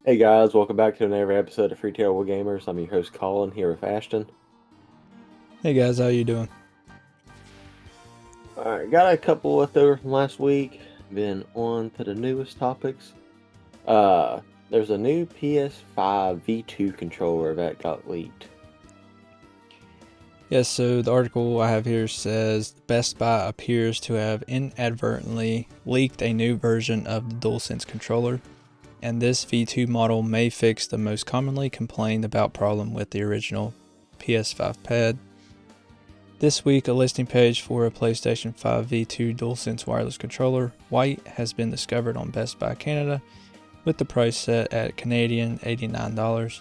Hey guys, welcome back to another episode of Free Terrible Gamers. I'm your host Colin here with Ashton. Hey guys, how you doing? Alright, got a couple left over from last week. Been on to the newest topics. There's a new PS5 V2 controller that got leaked. Yes, so the article I have here says Best Buy appears to have inadvertently leaked a new version of the DualSense controller, and this V2 model may fix the most commonly complained about problem with the original PS5 pad. This week, a listing page for a PlayStation 5 V2 DualSense wireless controller, white, has been discovered on Best Buy Canada, with the price set at Canadian $89.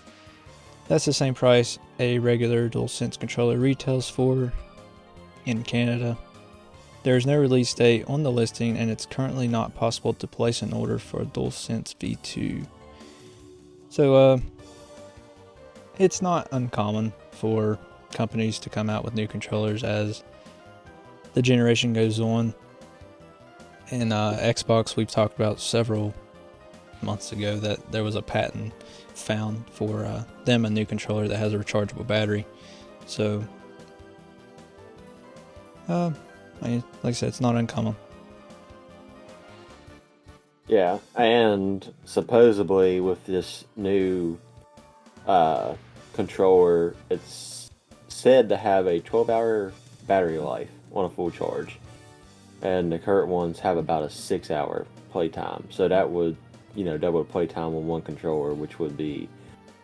That's the same price a regular DualSense controller retails for in Canada. There is no release date on the listing, and it's currently not possible to place an order for a DualSense V2. So, it's not uncommon for companies to come out with new controllers as the generation goes on. In Xbox, we've talked about several months ago that there was a patent found for them a new controller that has a rechargeable battery. So, like I said, it's not uncommon. Yeah, and supposedly with this new controller, it's said to have a 12-hour battery life on a full charge. And the current ones have about a 6-hour playtime. So that would double playtime on one controller, which would be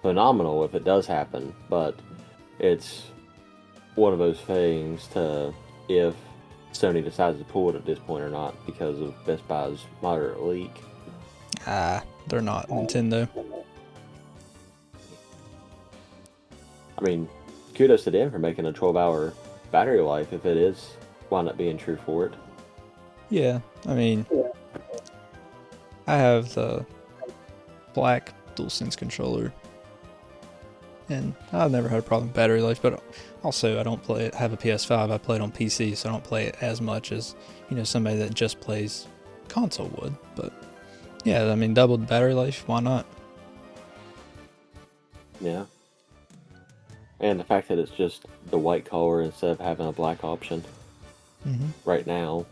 phenomenal if it does happen. But it's one of those things to if Sony decides to pull it at this point or not because of Best Buy's moderate leak. They're not Nintendo. I mean, kudos to them for making a 12-hour battery life if it is wound up being true for it. Yeah, I mean, I have the black DualSense controller, and I've never had a problem with battery life, but also I don't have a PS5, I play it on PC, so I don't play it as much as, somebody that just plays console would. But yeah, I mean, doubled battery life, why not? Yeah. And the fact that it's just the white color instead of having a black option right now.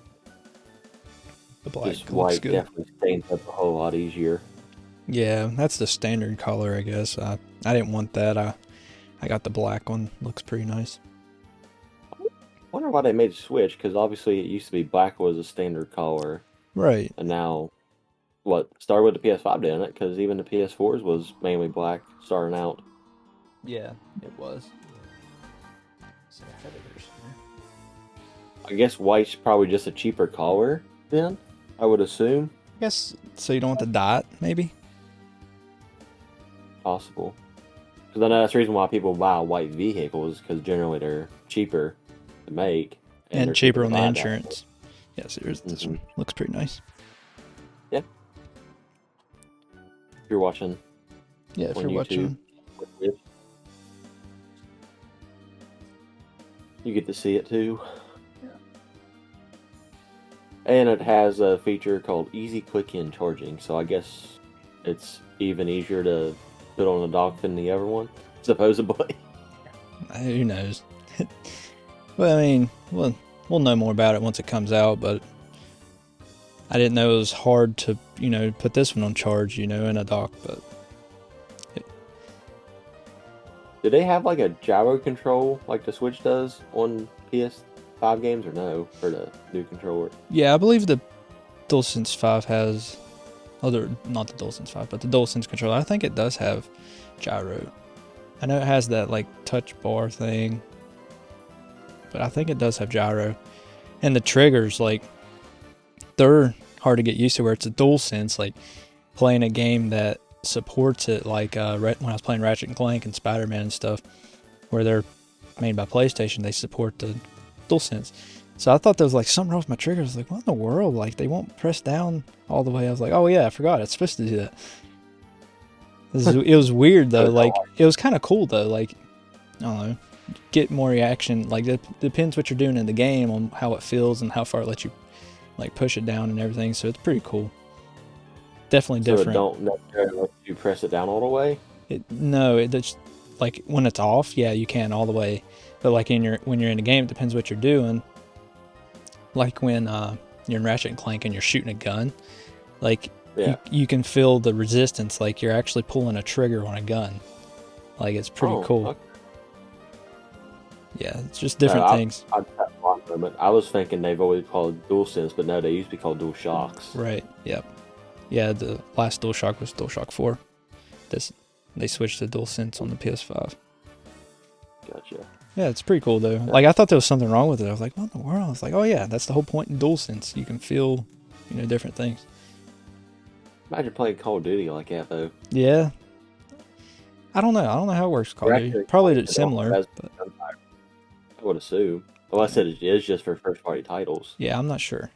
The black Just looks white good. definitely stains up a whole lot easier. Yeah, that's the standard color, I guess. I didn't want that. I got the black one. Looks pretty nice. Wonder why they made a switch, because obviously it used to be black was a standard color, Right. and now, started with the PS5, didn't it? Because even the PS4s was mainly black starting out. Yeah, it was. I guess white's probably just a cheaper color then, I would assume. I guess so you don't want to dye it, maybe? Possible. Because I know that's the reason why people buy white vehicles, because generally they're cheaper to make. And And they're cheaper cheaper to on the buy insurance. Yes, this one looks pretty nice. Yeah. If you're watching Yeah, if on you're YouTube, watching. you get to see it too. And it has a feature called Easy Quick In Charging, so I guess it's even easier to put on the dock than the other one, supposedly. Who knows? Well, I mean, we'll know more about it once it comes out, but I didn't know it was hard to, put this one on charge, in a dock, but Do they have like a gyro control like the Switch does on PS5 games or no for the new controller? yeah, I believe the DualSense 5 has not the DualSense 5, but the DualSense controller. I think it does have gyro. I know it has that like touch bar thing, but I think it does have gyro. And the triggers, like, they're hard to get used to where it's a DualSense, like playing a game that supports it, like when I was playing Ratchet and Clank and Spider-Man and stuff, where they're made by PlayStation, they support the DualSense. So I thought there was like something wrong with my triggers. I was like, what in the world? Like, they won't press down all the way. I was like, oh yeah, I forgot. It's supposed to do that. It was weird though. Like, it was kind of cool though. Like, I don't know, get more reaction. Like, it depends what you're doing in the game on how it feels and how far it lets you like push it down and everything. So it's pretty cool. definitely So it different. don't necessarily let you press it down all the way. No, it's like when it's off, yeah, you can all the way. But like when you're in a game, it depends what you're doing. Like when you're in Ratchet and Clank and you're shooting a gun, like Yeah. you can feel the resistance, like you're actually pulling a trigger on a gun. Like it's pretty Oh, cool. okay. Yeah, it's just No, different things. I just had a lot moment. I was thinking they've always called DualSense, but no, they used to be called DualShocks. Right. Yep. Yeah, the last DualShock was DualShock 4. This they switched to DualSense on the PS5. Gotcha. Yeah, it's pretty cool though. Like I thought there was something wrong with it. I was like, what in the world? I was like, oh yeah, that's the whole point in DualSense. You can feel, different things. Imagine playing Call of Duty like that, though. Yeah. I don't know. I don't know how it works, Call of Duty. Probably similar, but I would assume. Unless it is just for first party titles. yeah, I'm not sure. Like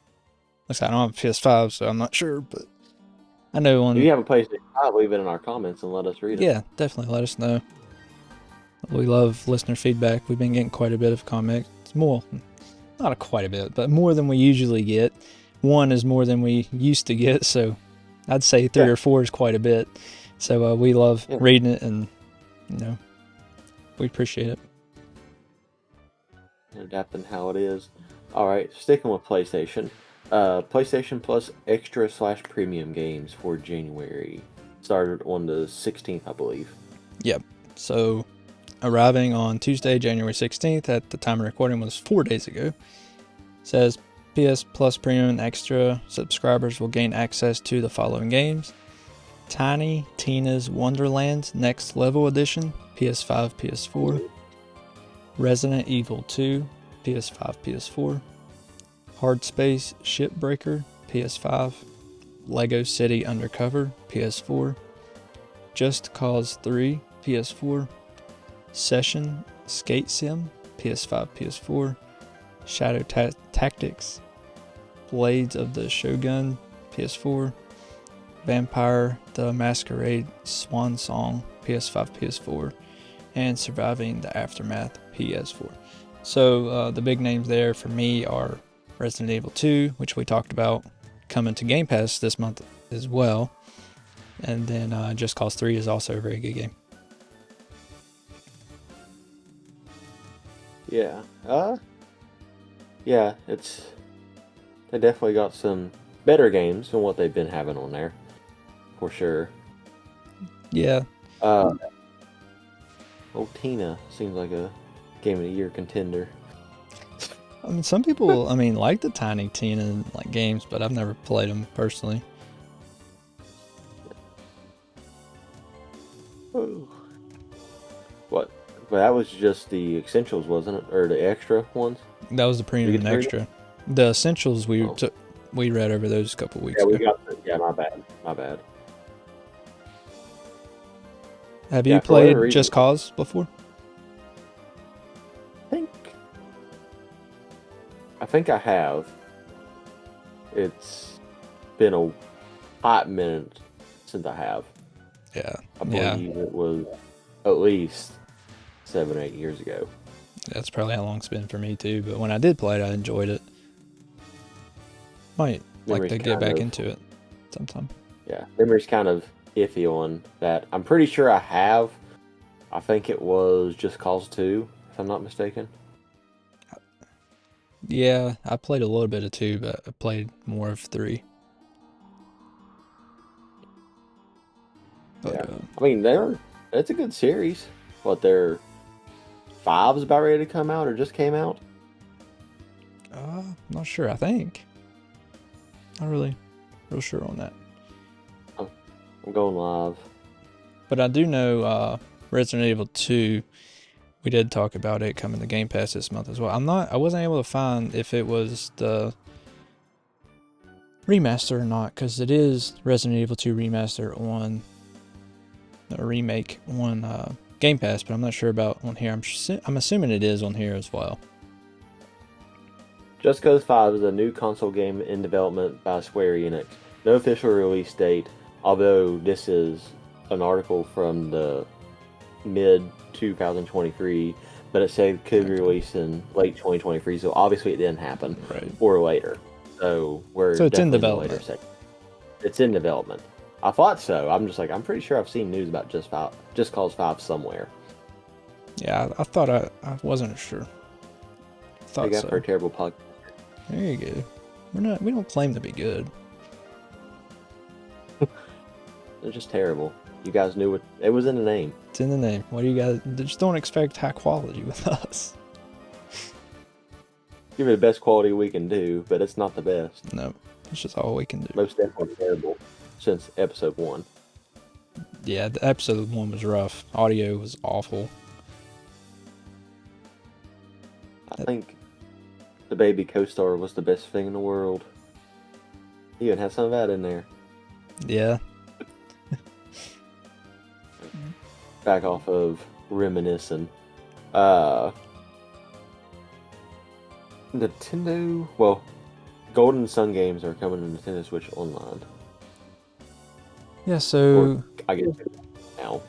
I said, I don't have a PS5, so I'm not sure, but I know If on. you have a PlayStation 5, leave it in our comments and let us read it. Yeah, definitely let us know. We love listener feedback. We've been getting quite a bit of comments. It's more, not quite a bit, but more than we usually get. One is more than we used to get, so I'd say 3 or 4 is quite a bit. So we love reading it, and we appreciate it. Adapting how it is. Alright, sticking with PlayStation. PlayStation Plus Extra/Premium games for January. Started on the 16th, I believe. Yep. So arriving on Tuesday, January 16th, at the time of recording was 4 days ago. Says PS Plus Premium and Extra subscribers will gain access to the following games: Tiny Tina's Wonderlands Next Level Edition, PS5, PS4. Resident Evil 2, PS5, PS4. Hard Space Shipbreaker, PS5. Lego City Undercover, PS4. Just Cause 3, PS4. Session Skate Sim, PS5, PS4. Shadow Tactics, Blades of the Shogun, PS4. Vampire the Masquerade Swan Song, PS5, PS4. And Surviving the Aftermath, PS4. So the big names there for me are Resident Evil 2, which we talked about, coming to Game Pass this month as well. And then Just Cause 3 is also a very good game. Yeah. Yeah, they definitely got some better games than what they've been having on there. For sure. Yeah. Old Tina seems like a Game of the Year contender. I mean, some people, like the Tiny Tina games, but I've never played them personally. Ooh. What? But that was just the essentials, wasn't it? Or the extra ones? That was the premium and extra. The essentials we read over those a couple weeks ago. Yeah, my bad. Have you played Just Cause before? I think I have. It's been a hot minute since I have. Yeah. I believe it was at least 7 or 8 years ago. That's probably how long it's been for me too, but when I did play it, I enjoyed it. Might like to get back into it sometime. Yeah, memory's kind of iffy on that. I'm pretty sure I have. I think it was Just Cause 2, if I'm not mistaken. Yeah, I played a little bit of 2, but I played more of 3. But, yeah. I mean, it's a good series. What, their 5's about ready to come out or just came out? Not sure, I think. Not really real sure on that. Oh, I'm going live. But I do know Resident Evil 2, we did talk about it coming to Game Pass this month as well. I wasn't able to find if it was the remaster or not, because it is Resident Evil 2 remaster on a remake on Game Pass, but I'm not sure about on here. I'm assuming it is on here as well. Just Cause 5 is a new console game in development by Square Enix. No official release date, although this is an article from the mid-2023, but it said it could be released in late 2023, so obviously it didn't happen. Right. Or later. So it's in development. It's in development. I thought so. I'm just like, I'm pretty sure I've seen news about Just Cause 5 somewhere. Yeah, I thought I wasn't sure. They Thought got for a so. terrible podcast. There you go. We don't claim to be good. They're just terrible. You guys knew it was in the name. It's in the name. What do you guys just don't expect high quality with us? Give it the best quality we can do, but it's not the best. No, it's just all we can do. Most definitely terrible since episode 1. Yeah, the episode 1 was rough. Audio was awful. I think the baby co-star was the best thing in the world. He even had some of that in there. Yeah. Back off of reminiscing. Nintendo. Well, Golden Sun games are coming to Nintendo Switch Online. Yeah. So. Or, I guess now.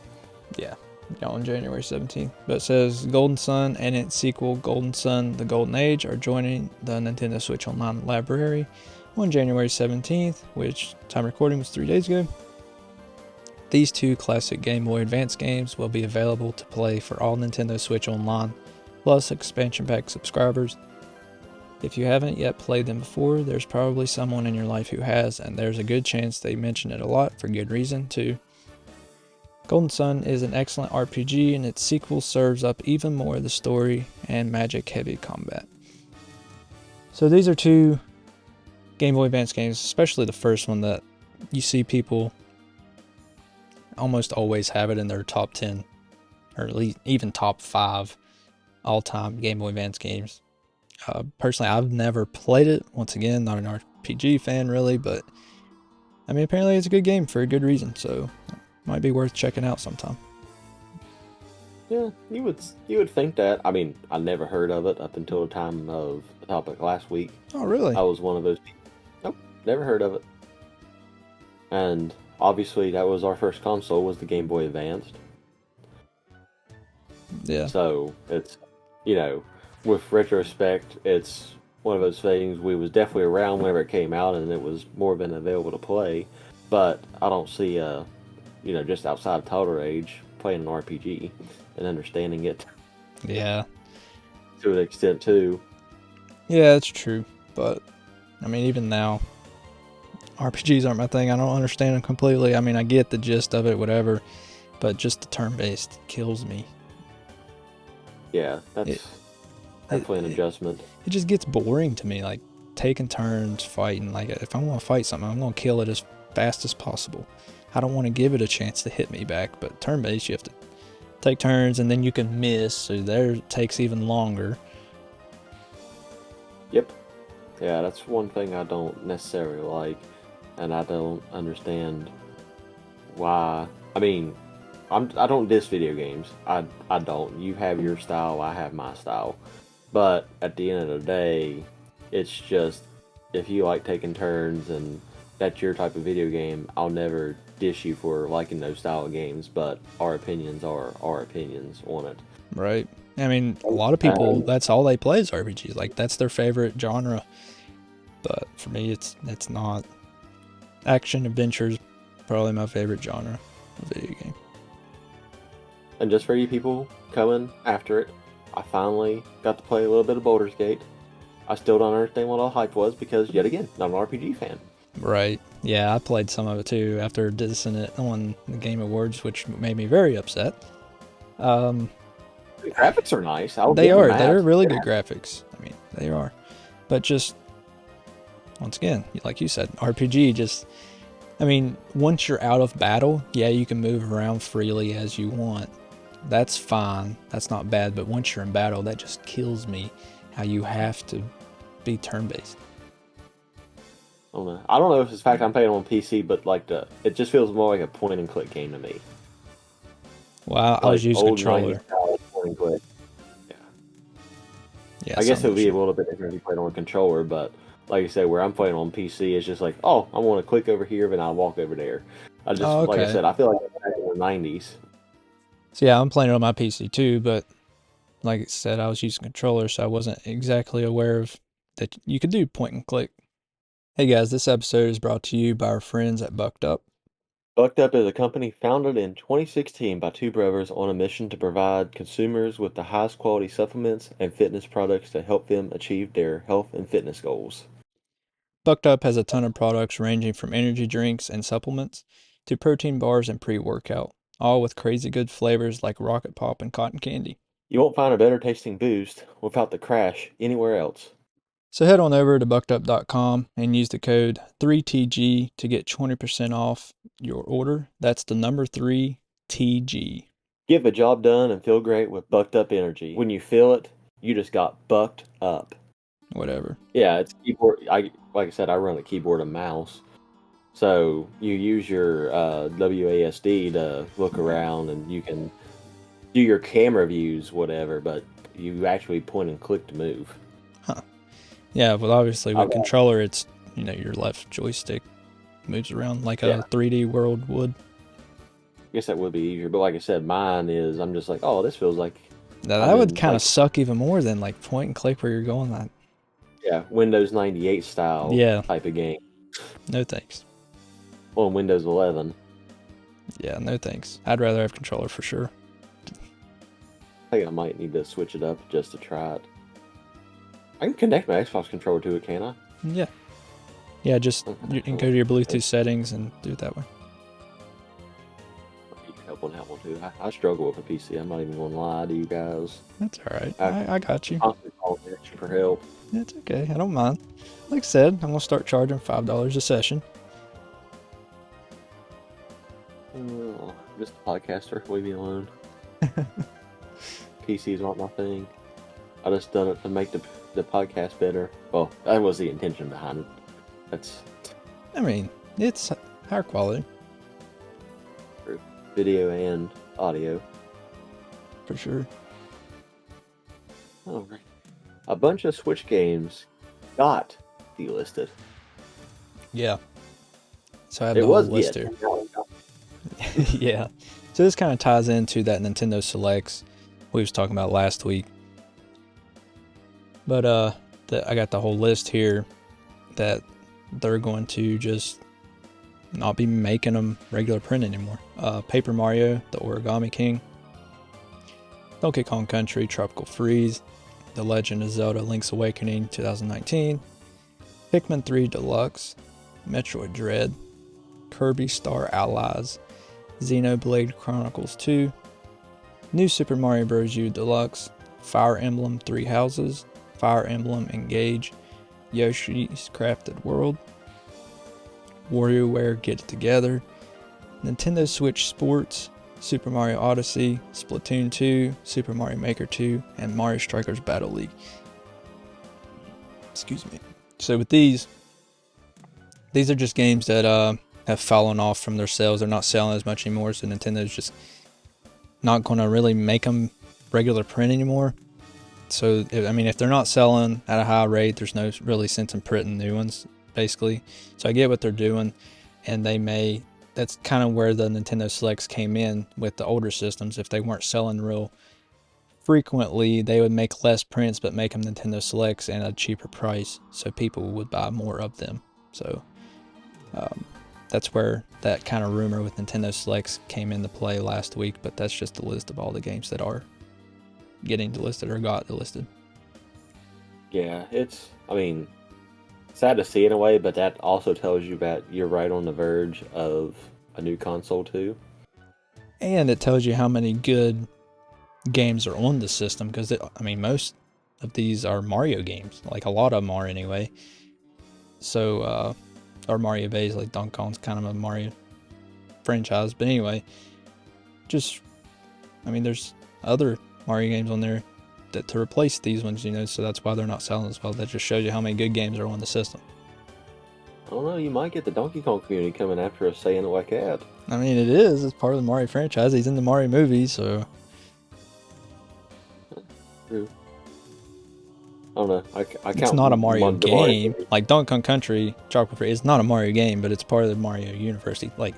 Yeah. On January 17th. But it says Golden Sun and its sequel, Golden Sun: The Golden Age, are joining the Nintendo Switch Online library on January 17th, which time recording was 3 days ago. These two classic Game Boy Advance games will be available to play for all Nintendo Switch Online, plus expansion pack subscribers. If you haven't yet played them before, there's probably someone in your life who has, and there's a good chance they mention it a lot for good reason too. Golden Sun is an excellent RPG, and its sequel serves up even more of the story and magic-heavy combat. So these are two Game Boy Advance games, especially the first one, that you see people almost always have it in their top 10, or at least even top 5 all-time Game Boy Advance games. Personally, I've never played it. Once again, not an RPG fan really, but I mean, apparently it's a good game for a good reason, so might be worth checking out sometime. Yeah, you would think that. I mean, I never heard of it up until the time of the topic last week. Oh, really? I was one of those people. Nope, never heard of it. And obviously, that was our first console, was the Game Boy Advanced. Yeah. So it's, with retrospect, it's one of those things. We was definitely around whenever it came out, and it was more than available to play. But I don't see, just outside of toddler age, playing an RPG and understanding it. Yeah. To an extent too. Yeah, it's true. But I mean, even now, RPGs aren't my thing. I don't understand them completely. I mean, I get the gist of it, whatever, but just the turn-based kills me. Yeah, that's definitely an adjustment. It just gets boring to me, like taking turns fighting. Like if I want to fight something, I'm going to kill it as fast as possible. I don't want to give it a chance to hit me back, but turn-based, you have to take turns and then you can miss, so there it takes even longer. Yep. Yeah, that's one thing I don't necessarily like, and I don't understand why. I mean, I don't diss video games. I don't. You have your style, I have my style. But at the end of the day, it's just, if you like taking turns and that's your type of video game, I'll never dish you for liking those style of games, but our opinions are our opinions on it. Right. I mean, a lot of people, that's all they play is RPGs. Like, that's their favorite genre. But for me, it's not. Action adventure is probably my favorite genre of video game. And just for you people coming after it, I finally got to play a little bit of Baldur's Gate. I still don't understand what all hype was because, yet again, not an RPG fan. Right. Yeah, I played some of it too after dissing it on the Game Awards, which made me very upset. The graphics are nice. They are. They're really good graphics. I mean, they are. But just, once again, like you said, RPG just, I mean, once you're out of battle, yeah, you can move around freely as you want. That's fine. That's not bad. But once you're in battle, that just kills me, how you have to be turn-based. I don't know if it's the fact I'm playing on PC, but it just feels more like a point and click game to me. Well, I was using controller. Point and click. Yeah, I guess it would be a little bit different if you played on a controller, but like you said, where I'm playing on PC, it's just like, oh, I want to click over here, then I'll walk over there. Like I said, I feel like I'm back in the 90s. So yeah, I'm playing it on my PC too, but like I said, I was using controller, so I wasn't exactly aware of that you could do point and click. Hey guys, this episode is brought to you by our friends at Bucked Up. Bucked Up is a company founded in 2016 by two brothers on a mission to provide consumers with the highest quality supplements and fitness products to help them achieve their health and fitness goals. Bucked Up has a ton of products ranging from energy drinks and supplements to protein bars and pre-workout, all with crazy good flavors like Rocket Pop and cotton candy. You won't find a better tasting boost without the crash anywhere else. So head on over to buckedup.com and use the code 3TG to get 20% off your order. That's the number 3TG. Get the job done and feel great with Bucked Up energy. When you feel it, you just got bucked up. Whatever. Yeah, it's keyboard. Like I said, I run a keyboard and mouse. So you use your WASD to look around, and you can do your camera views, whatever. But you actually point and click to move. Huh. Yeah, but obviously with controller, it's, your left joystick moves around like a 3D world would. I guess that would be easier, but like I said, mine is, I'm just like, oh, this feels like... Now, that would kind of suck even more than like point and click where you're going that. Yeah, Windows 98 style type of game. No thanks. On Windows 11. Yeah, no thanks. I'd rather have controller for sure. I think I might need to switch it up just to try it. I can connect my Xbox controller to it, can't I? Yeah. Yeah, just you can go to your Bluetooth settings and do it that way. You can help on that one too. I struggle with a PC. I'm not even going to lie to you guys. That's all right. I got you. Constantly calling extra for help. It's okay. I don't mind. Like I said, I'm going to start charging $5 a session. Just a podcaster. Leave me alone. PCs aren't my thing. I just done it to make the podcast better. Well, that was the intention behind it. It's higher quality. For video and audio. For sure. All right. A bunch of Switch games got delisted. Yeah. So I have the whole list here. Yeah. So this kind of ties into that Nintendo Selects we was talking about last week. But I got the whole list here that they're going to just not be making them regular print anymore. Paper Mario, The Origami King, Donkey Kong Country, Tropical Freeze, The Legend of Zelda Link's Awakening 2019, Pikmin 3 Deluxe, Metroid Dread, Kirby Star Allies, Xenoblade Chronicles 2, New Super Mario Bros. U Deluxe, Fire Emblem 3 Houses, Fire Emblem Engage, Yoshi's Crafted World, WarioWare Get It Together, Nintendo Switch Sports, Super Mario Odyssey, Splatoon 2, Super Mario Maker 2, and Mario Strikers Battle League. Excuse me. So with these are just games that have fallen off from their sales. They're not selling as much anymore, so Nintendo's just not going to really make them regular print anymore. So, if they're not selling at a high rate, there's no really sense in printing new ones, basically. So I get what they're doing, and that's kind of where the Nintendo Selects came in with the older systems. If they weren't selling real frequently, they would make less prints, but make them Nintendo Selects at a cheaper price, so people would buy more of them. So that's where that kind of rumor with Nintendo Selects came into play last week, but that's just a list of all the games that are getting delisted or got delisted. Yeah, it's sad to see in a way, but that also tells you that you're right on the verge of a new console too. And it tells you how many good games are on the system, because most of these are Mario games, like a lot of them are anyway. So or Mario based, like Donkey Kong's kind of a Mario franchise, but anyway, there's other Mario games on there that to replace these ones, so that's why they're not selling as well. That just shows you how many good games are on the system. I don't know, you might get the Donkey Kong community coming after us saying it like that. It is. It's part of the Mario franchise. He's in the Mario movies, so. True. I don't know. I count. It's not a Mario game. Like Donkey Kong Country, Chocolate Free, it's not a Mario game, but it's part of the Mario universe. Like,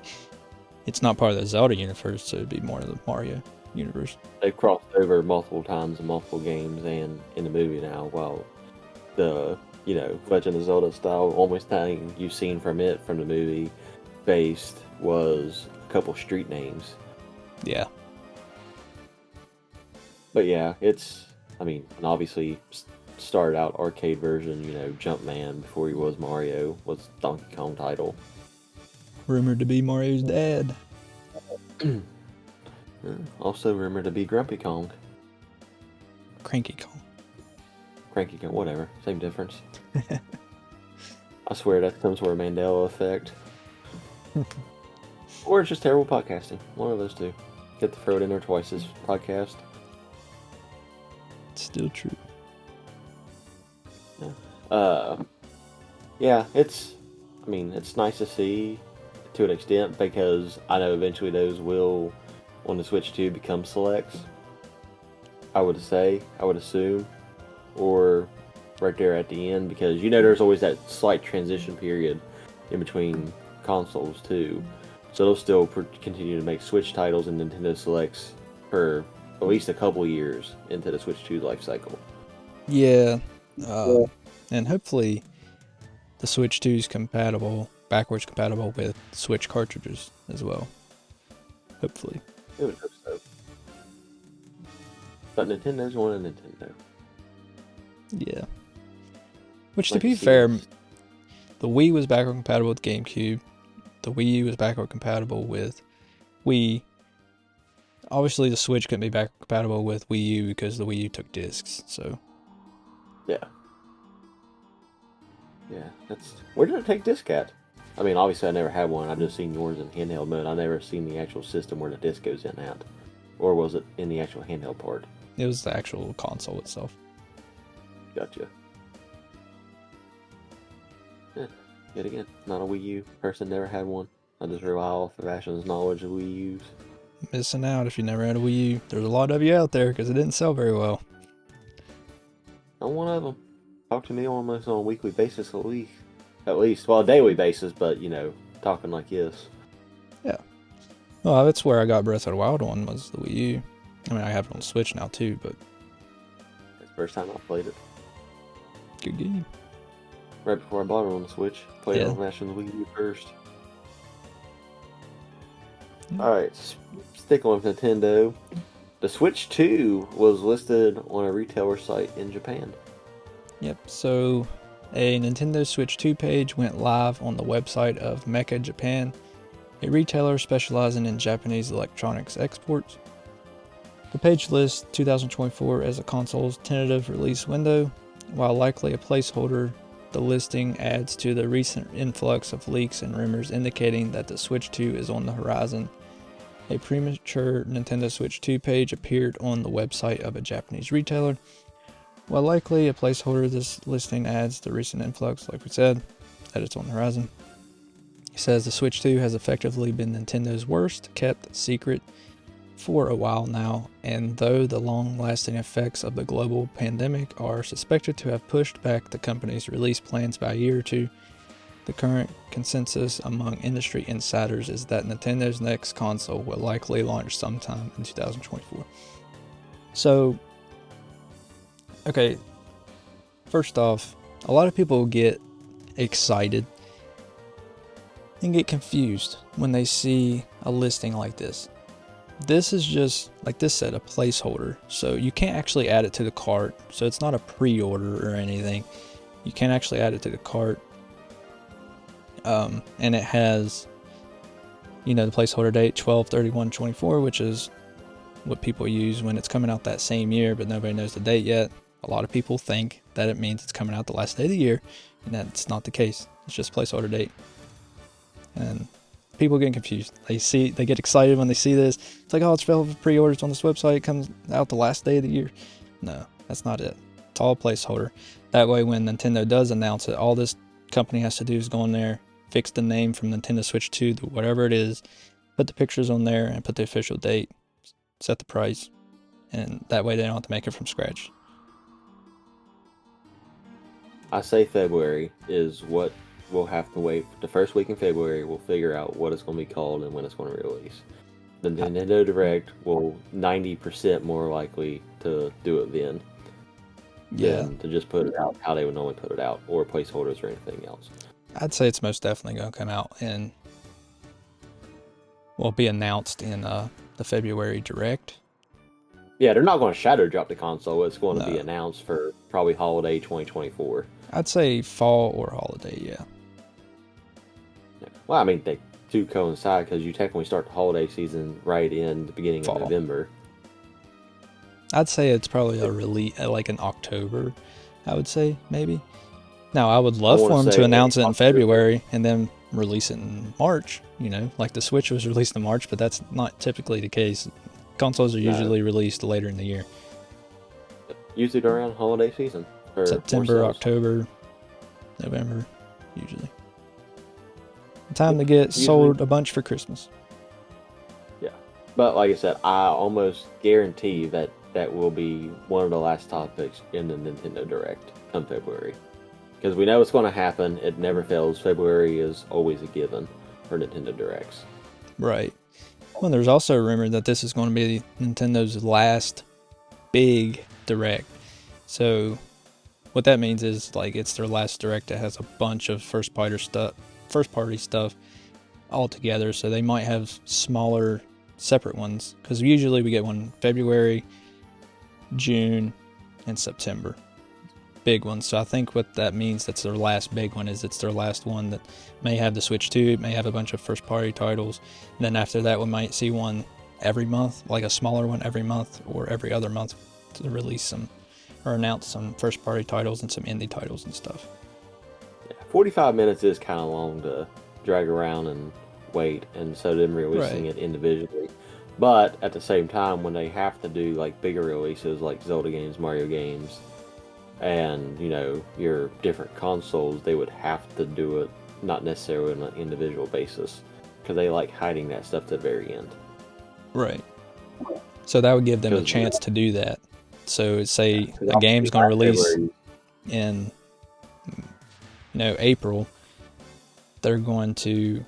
it's not part of the Zelda universe, so it'd be more of the Mario universe. They've crossed over multiple times in multiple games and in the movie now, while the Legend of Zelda style, almost thing you've seen from the movie, based was a couple street names. Yeah. But yeah, and obviously started out arcade version, Jumpman before he was Mario, was Donkey Kong title. Rumored to be Mario's dad. Also rumored to be Grumpy Kong. Cranky Kong. Cranky Kong, whatever. Same difference. I swear that's some sort of Mandela effect. Or it's just terrible podcasting. One of those two. Get to throw it in there twice as podcast. It's still true. Yeah, it's nice to see to an extent because I know eventually those will, on the Switch 2, become selects. I would assume, or right there at the end, because there's always that slight transition period in between consoles too. So they'll still continue to make Switch titles and Nintendo Selects for at least a couple years into the Switch 2 life cycle. Yeah. And hopefully the Switch 2 is backwards compatible with Switch cartridges as well. Hopefully. I would hope so. But Nintendo's one of Nintendo. Yeah. Which, to be fair, the Wii was backward compatible with GameCube. The Wii U was backward compatible with Wii. Obviously, the Switch couldn't be backward compatible with Wii U because the Wii U took discs, so... Yeah. Yeah, where did it take disc at? I mean, obviously I never had one. I've just seen yours in handheld mode. I've never seen the actual system where the disc goes in at. Or was it in the actual handheld part? It was the actual console itself. Gotcha. Yeah, yet again, not a Wii U person, never had one. I just rely off of Ashton's knowledge of Wii U's. Missing out if you never had a Wii U. There's a lot of you out there because it didn't sell very well. I'm one of them. Talk to me almost on a weekly basis at least. Well, a daily basis, but, talking like this. Yeah. Well, that's where I got Breath of the Wild one, was the Wii U. I mean, I have it on Switch now too, but... It's the first time I played it. Good game. Right before I bought it on the Switch. Played it on Ashton's Wii U first. Yeah. Alright, sticking with Nintendo. The Switch 2 was listed on a retailer site in Japan. Yep, so a Nintendo Switch 2 page went live on the website of Mecha Japan, a retailer specializing in Japanese electronics exports. The page lists 2024 as a console's tentative release window. While likely a placeholder, the listing adds to the recent influx of leaks and rumors indicating that the Switch 2 is on the horizon. A premature Nintendo Switch 2 page appeared on the website of a Japanese retailer. While likely a placeholder, this listing adds the recent influx, like we said, that it's on the horizon. It says the Switch 2 has effectively been Nintendo's worst kept secret for a while now, and though the long-lasting effects of the global pandemic are suspected to have pushed back the company's release plans by a year or two, the current consensus among industry insiders is that Nintendo's next console will likely launch sometime in 2024. So, okay, first off, a lot of people get excited and get confused when they see a listing like this. This is just, like this said, a placeholder, so you can't actually add it to the cart, so it's not a pre-order or anything. You can't actually add it to the cart. And it has, the placeholder date 12/31/24, which is what people use when it's coming out that same year, but nobody knows the date yet. A lot of people think that it means it's coming out the last day of the year, and that's not the case. It's just placeholder date. And people get confused. They get excited when they see this. It's like, oh, it's available for pre-orders on this website. It comes out the last day of the year. No, that's not it. It's all a placeholder. That way, when Nintendo does announce it, all this company has to do is go in there, fix the name from Nintendo Switch 2 to whatever it is, put the pictures on there, and put the official date, set the price, and that way they don't have to make it from scratch. I say February is what we'll have to wait. The first week in February, we'll figure out what it's going to be called and when it's going to release. The Nintendo Direct will 90% more likely to do it then. Yeah. Than to just put it out how they would normally put it out, or placeholders or anything else. I'd say it's most definitely going to come out in will be announced in the February Direct. Yeah, they're not going to shadow drop the console. It's going to be No. announced for probably holiday 2024. I'd say fall or holiday, yeah. Well, I mean, they do coincide because you technically start the holiday season right in the beginning Fall. of November. I'd say it's probably a release like in October, I would say, maybe. Now, I would love for them to announce it in February and then release it in March, you know, like the Switch was released in March, but that's not typically the case. Consoles are usually released later in the year. Usually around holiday season. September, October, November, usually. Time to get sold a bunch for Christmas. Yeah. But like I said, I almost guarantee that that will be one of the last topics in the Nintendo Direct come February. Because we know it's going to happen. It never fails. February is always a given for Nintendo Directs. Right. Well, there's also a rumor that this is going to be Nintendo's last big Direct. So what that means is like it's their last Direct that has a bunch of first party stuff all together. So they might have smaller separate ones, because usually we get one February, June, and September. Big ones. So I think what that means, that's their last big one, is it's their last one that may have the Switch 2, may have a bunch of first party titles, and then after that we might see one every month, like a smaller one every month or every other month, to release some or announce some first party titles and some indie titles and stuff. Yeah, 45 minutes is kind of long to drag around and wait, and so them releasing it individually. But at the same time, when they have to do like bigger releases like Zelda games, Mario games, and you know, your different consoles, they would have to do it not necessarily on an individual basis, because they like hiding that stuff to the very end. Right. So that would give them a chance to do that. So say a game's going to release in April, they're going to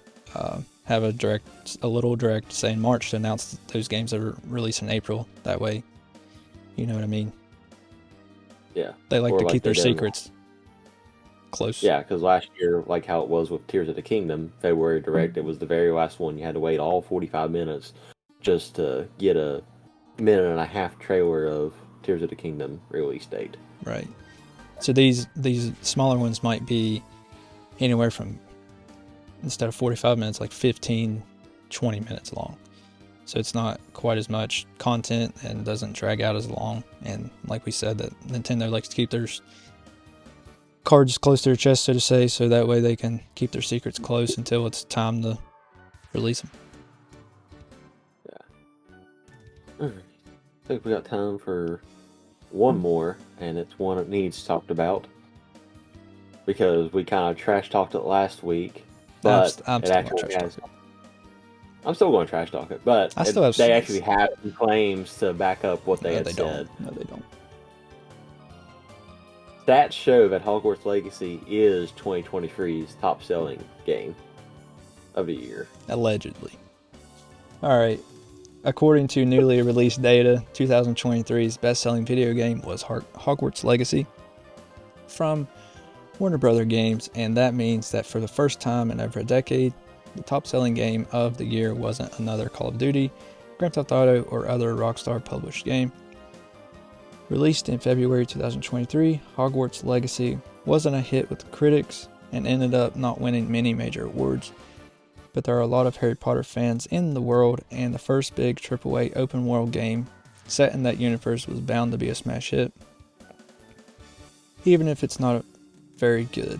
have a little direct, say in March, to announce that those games are released in April. That way, you know what I mean? Yeah. They like to keep their secrets close. Yeah, because last year, like how it was with Tears of the Kingdom, February Direct, it was the very last one. You had to wait all 45 minutes just to get a minute and a half trailer of Tears of the Kingdom release date. Right. So these smaller ones might be anywhere from, instead of 45 minutes, like 15, 20 minutes long. So it's not quite as much content and doesn't drag out as long. And like we said, that Nintendo likes to keep their cards close to their chest, so to say, so that way they can keep their secrets close until it's time to release them. Yeah. Alright. I think we got time for one more, and it's one that needs talked about, because we kind of trash talked it last week, but I'm it actually has. I'm still going to trash talk it, but they actually have some claims to back up what they had said. No, they don't. Stats show that Hogwarts Legacy is 2023's top-selling game of the year. Allegedly. Alright. According to newly released data, 2023's best-selling video game was Hogwarts Legacy from Warner Bros. Games, and that means that for the first time in over a decade, the top-selling game of the year wasn't another Call of Duty, Grand Theft Auto, or other Rockstar published game. Released in February 2023, Hogwarts Legacy wasn't a hit with the critics and ended up not winning many major awards. But there are a lot of Harry Potter fans in the world, and the first big AAA open world game set in that universe was bound to be a smash hit, even if it's not very good.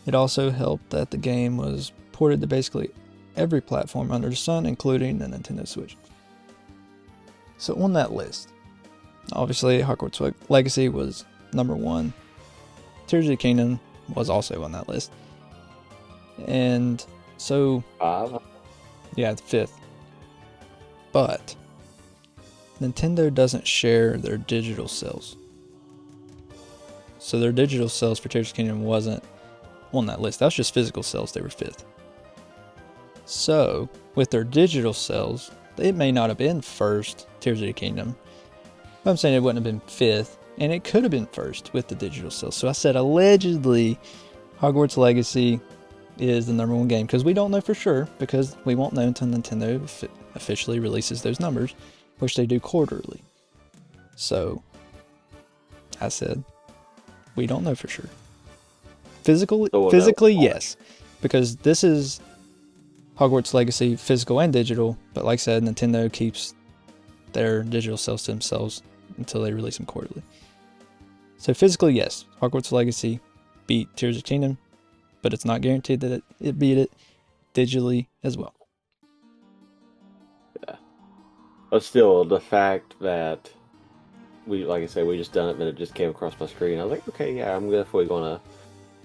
It also helped that the game was ported to basically every platform under the sun, including the Nintendo Switch. So on that list, obviously Hogwarts Legacy was number 1. Tears of the Kingdom was also on that list. And so, yeah, it's 5th. But Nintendo doesn't share their digital sales. So their digital sales for Tears of the Kingdom wasn't on that list. That was just physical sales. They were 5th. So with their digital sales, it may not have been 1st, Tears of the Kingdom. But I'm saying it wouldn't have been 5th, and it could have been 1st with the digital sales. So I said allegedly Hogwarts Legacy is the number one game, because we don't know for sure, because we won't know until Nintendo officially releases those numbers, which they do quarterly. So, I said, we don't know for sure. Physically, yes, because this is Hogwarts Legacy, physical and digital, but like I said, Nintendo keeps their digital sales to themselves until they release them quarterly. So physically, yes, Hogwarts Legacy beat Tears of the Kingdom, but it's not guaranteed that it beat it digitally as well. Yeah. But still, the fact that like I said, we just done it, and it just came across my screen. I was like, okay, yeah, I'm definitely going to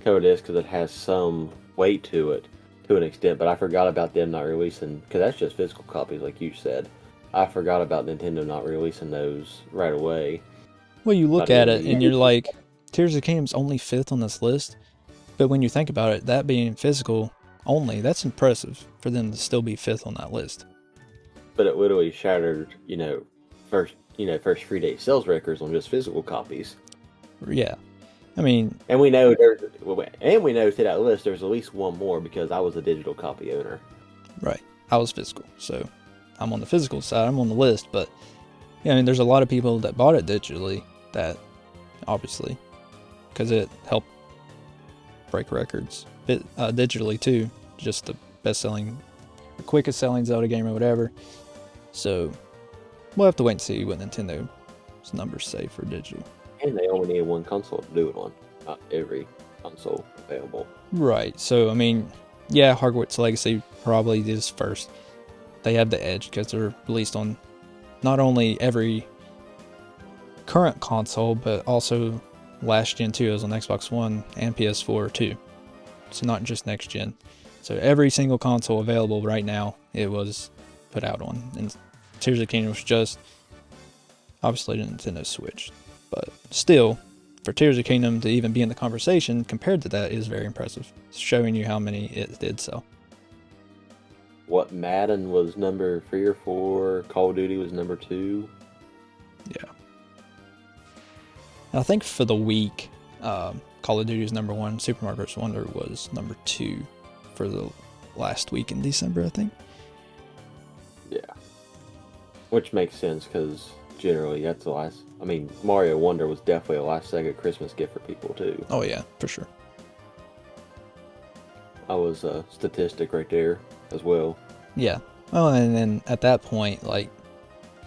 cover this because it has some weight to it to an extent, but I forgot about them not releasing, because that's just physical copies, like you said. I forgot about Nintendo not releasing those right away. Well, you look at it and you're like, Tears of the Kingdom's only 5th on this list, but when you think about it, that being physical only, that's impressive for them to still be 5th on that list. But it literally shattered, first 3-day sales records on just physical copies. Yeah. I mean, and we know to that list there's at least one more because I was a digital copy owner. Right. I was physical, so I'm on the physical side. I'm on the list, but yeah, I mean, there's a lot of people that bought it digitally that obviously, because it helped break records digitally too, just the quickest selling Zelda game or whatever. So we'll have to wait and see what Nintendo's numbers say for digital. And they only need one console to do it on, not every console available. Right. So I mean, yeah, Hogwarts Legacy probably is first. They have the edge because they're released on not only every current console, but also last gen too. It was on Xbox One and PS4 too. So not just next gen. So every single console available right now, it was put out on. And Tears of the Kingdom was just obviously the Nintendo Switch. But still, for Tears of the Kingdom to even be in the conversation compared to that is very impressive. It's showing you how many it did sell. What, Madden was number 3 or 4, Call of Duty was number 2. Yeah. I think for the week, Call of Duty was number 1. Super Mario Bros. Wonder was number 2 for the last week in December, I think. Yeah. Which makes sense because generally that's the last. I mean, Mario Wonder was definitely a last-second Christmas gift for people too. Oh yeah, for sure. I was a statistic right there as well. Yeah. Oh, and then at that point, like,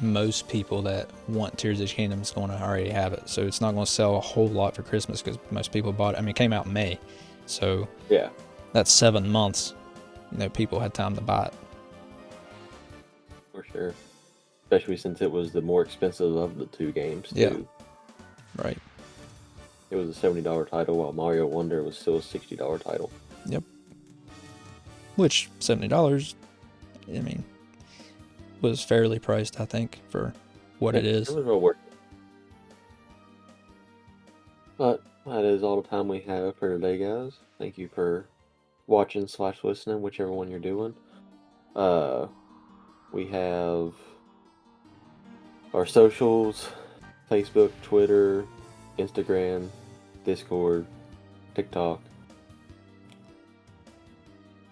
most people that want Tears of the Kingdom is going to already have it, so it's not going to sell a whole lot for Christmas because most people bought it. I mean, it came out in May, so yeah, that's 7 months. People had time to buy it. For sure. Especially since it was the more expensive of the two games, too. Yeah. Right. It was a $70 title, while Mario Wonder was still a $60 title. Yep. Which, $70, I mean, was fairly priced, I think, for what it is. It was well worth it. But that is all the time we have for today, guys. Thank you for watching / listening, whichever one you're doing. We have our socials: Facebook, Twitter, Instagram, Discord, TikTok.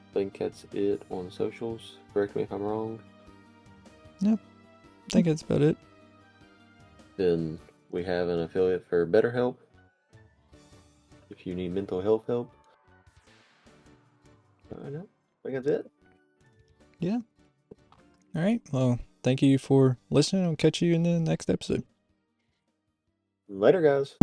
I think that's it on socials. Correct me if I'm wrong. Yep. I think that's about it. Then we have an affiliate for BetterHelp if you need mental health help. I know. I think that's it. Yeah. All right. Well, thank you for listening. I'll catch you in the next episode. Later, guys.